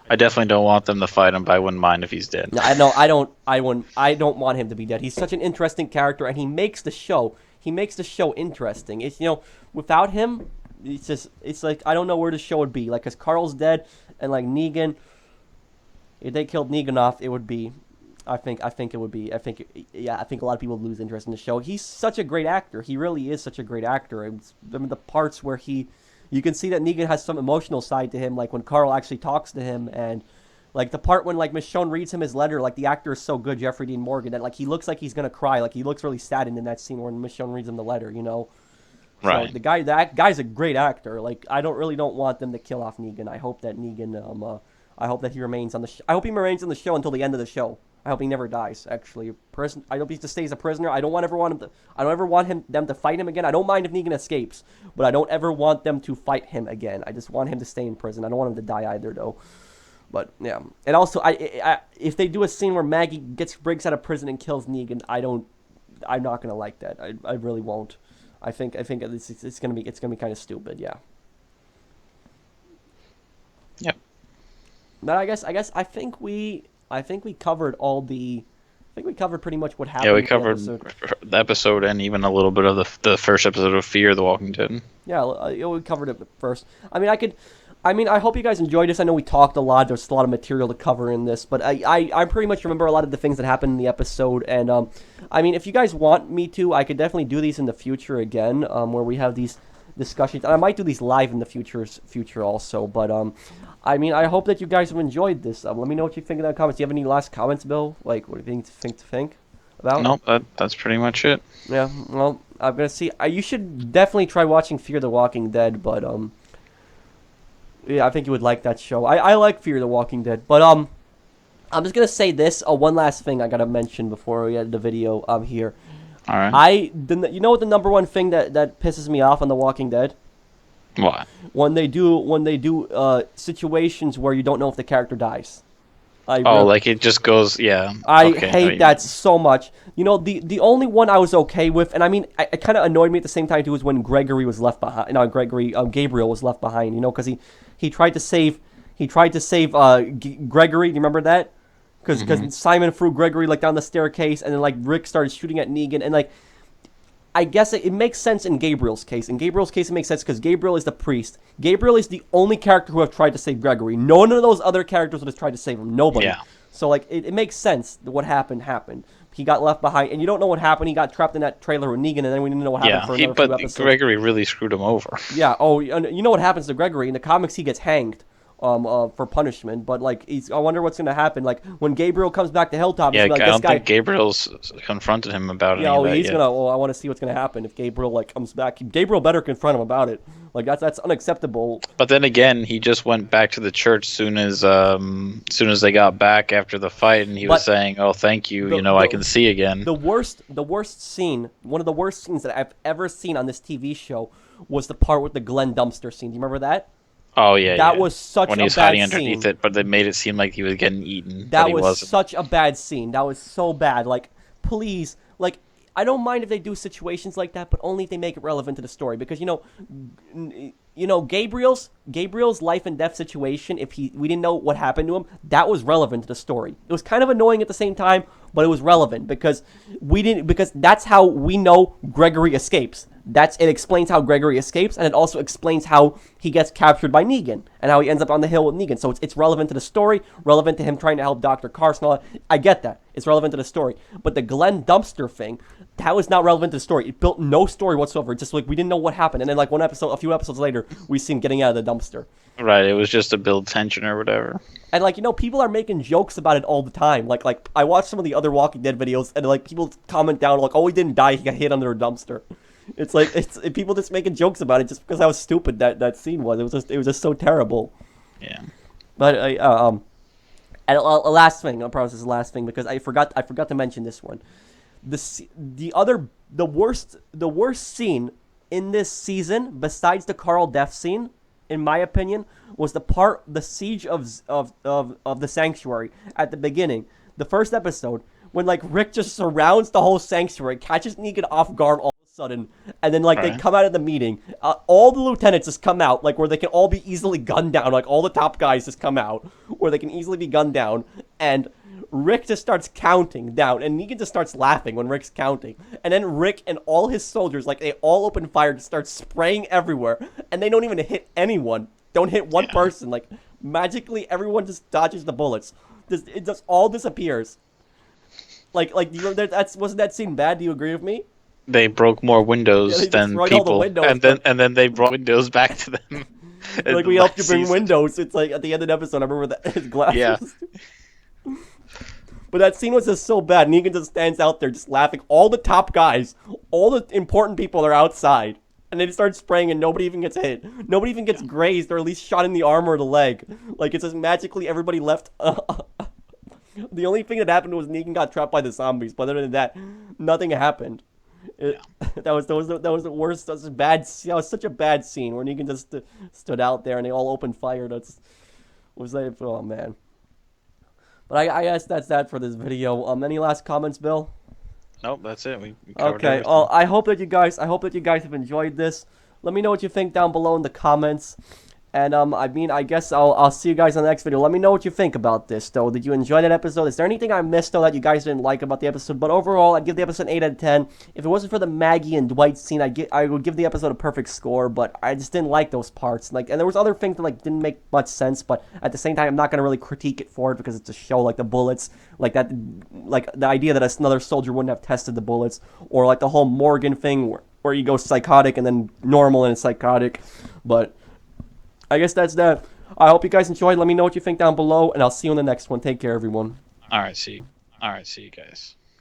I definitely don't want them to fight him, but I wouldn't mind if he's dead. No, I don't want him to be dead. He's such an interesting character, and he makes the show interesting. It's without him, it's like I don't know where the show would be. Like, cause Carl's dead, and like Negan, if they killed Negan off, it would be. I think a lot of people would lose interest in the show. He's such a great actor. He really is such a great actor. The parts where you can see that Negan has some emotional side to him, like when Carl actually talks to him, and like the part when like Michonne reads him his letter. Like the actor is so good, Jeffrey Dean Morgan, that like he looks like he's gonna cry. Like he looks really saddened in that scene when Michonne reads him the letter. Right. So that guy's a great actor. Like I don't want them to kill off Negan. I hope that Negan, I hope that he remains on the. I hope he remains on the show until the end of the show. I hope he never dies. Actually, I hope he just stays a prisoner. I don't ever want them to fight him again. I don't mind if Negan escapes, but I don't ever want them to fight him again. I just want him to stay in prison. I don't want him to die either, though. But yeah, and also, if they do a scene where Maggie breaks out of prison and kills Negan, I'm not gonna like that. I really won't. I think it's gonna be kind of stupid. Yeah. Yep. But I think we covered pretty much what happened. Yeah, we covered the episode and even a little bit of the first episode of Fear the Walking Dead. Yeah, we covered it first. I hope you guys enjoyed this. I know we talked a lot. There's a lot of material to cover in this, but I pretty much remember a lot of the things that happened in the episode. And if you guys want me to, I could definitely do these in the future again, where we have these discussions. And I might do these live in the future also. But I hope that you guys have enjoyed this. Let me know what you think in the comments. Do you have any last comments, Bill? Like, what do you think about? Nope, that's pretty much it. Yeah, well, I'm gonna see. You should definitely try watching Fear the Walking Dead, but yeah, I think you would like that show. I like Fear the Walking Dead, but I'm just gonna say this. One last thing I gotta mention before we end the video. Here. All right. You know what the number one thing that pisses me off on The Walking Dead? What? When they do situations where you don't know if the character dies. Like it just goes, yeah. I hate that so much. The only one I was okay with, and it kind of annoyed me at the same time too, was when Gregory was left behind. No, Gabriel was left behind. Because he tried to save Gregory. Do you remember that? Because Simon threw Gregory like down the staircase, and then like Rick started shooting at Negan, and like I guess it makes sense in Gabriel's case. In Gabriel's case, it makes sense because Gabriel is the priest. Gabriel is the only character who have tried to save Gregory. None of those other characters would have tried to save him. Nobody. Yeah. So, like, it makes sense that what happened. He got left behind, and you don't know what happened. He got trapped in that trailer with Negan, and then we didn't know what happened for another few but episodes. Gregory really screwed him over. Yeah. Oh, you know what happens to Gregory in the comics? He gets hanged, for punishment. But like, I wonder what's gonna happen. Like when Gabriel comes back to Hilltop, Yeah, he's like, I this don't guy. think Gabriel's confronted him about Yeah, any of that he's yet. gonna. Well, I want to see what's gonna happen if Gabriel like comes back. Gabriel better confront him about it. Like that's unacceptable. But then again, he just went back to the church soon as they got back after the fight, and he was But saying, "Oh, thank you. the- I the- can see again." The worst scene, one of the worst scenes that I've ever seen on this TV show was the part with the Glenn dumpster scene. Do you remember that? Oh yeah, That yeah. was such when a he was bad hiding underneath scene. it, but they made it seem like he was getting eaten. That but he was wasn't. such a bad scene. That was so bad. Like, please, like, I don't mind if they do situations like that, but only if they make it relevant to the story. Because Gabriel's life and death situation. If we didn't know what happened to him, that was relevant to the story. It was kind of annoying at the same time, but it was relevant because that's how we know Gregory escapes. It explains how Gregory escapes, and it also explains how he gets captured by Negan and how he ends up on the hill with Negan. So it's relevant to the story, relevant to him trying to help Dr. Carson. All that. I get that. It's relevant to the story. But the Glenn dumpster thing, that was not relevant to the story. It built no story whatsoever. It's just like we didn't know what happened. And then like a few episodes later, we see him getting out of the dumpster. Right, it was just to build tension or whatever. And like, people are making jokes about it all the time. Like I watched some of the other Walking Dead videos, and like people comment down like, "Oh, he didn't die. He got hit under a dumpster." It's like people just making jokes about it just because how stupid that scene was. It was just so terrible. Yeah. But and a last thing, I promise this is the last thing because I forgot to mention this one. The worst scene in this season besides the Carl death scene, in my opinion, was the siege of the sanctuary at the beginning, the first episode, when like Rick just surrounds the whole sanctuary, catches Negan off guard all of a sudden, and then like they come out of the meeting, all the lieutenants just come out, like where they can all be easily gunned down, like all the top guys just come out where they can easily be gunned down, and Rick just starts counting down, and Negan just starts laughing when Rick's counting. And then Rick and all his soldiers, like, they all open fire to start spraying everywhere, and they don't even hit anyone. Don't hit one person. Like, magically, everyone just dodges the bullets. It just all disappears. Like wasn't that scene bad? Do you agree with me? They broke more windows Yeah, they than destroyed all the people, windows, and then they brought windows back to them. Like, we helped you bring windows. It's like, at the end of the episode, I remember that his glasses. Yeah. But that scene was just so bad. Negan just stands out there just laughing. All the top guys, all the important people are outside. And they start spraying and nobody even gets hit. Nobody even gets grazed or at least shot in the arm or the leg. Like, it's just magically everybody left. The only thing that happened was Negan got trapped by the zombies. But other than that, nothing happened. That was the worst. That was such a bad scene where Negan just stood out there and they all opened fire. Oh man. But I guess that's that for this video. Any last comments, Bill? Nope, that's it. We covered Okay. everything. Well, I hope that you guys have enjoyed this. Let me know what you think down below in the comments. And I guess I'll see you guys on the next video. Let me know what you think about this, though. Did you enjoy that episode? Is there anything I missed, though, that you guys didn't like about the episode? But overall, I'd give the episode an 8 out of 10. If it wasn't for the Maggie and Dwight scene, I would give the episode a perfect score. But I just didn't like those parts. And there was other things that didn't make much sense. But at the same time, I'm not gonna really critique it for it because it's a show. Like the bullets, like the idea that another soldier wouldn't have tested the bullets, or like the whole Morgan thing where he goes psychotic and then normal and psychotic. But I guess that's that. I hope you guys enjoyed. Let me know what you think down below, and I'll see you in the next one. Take care, everyone. All right, see you guys.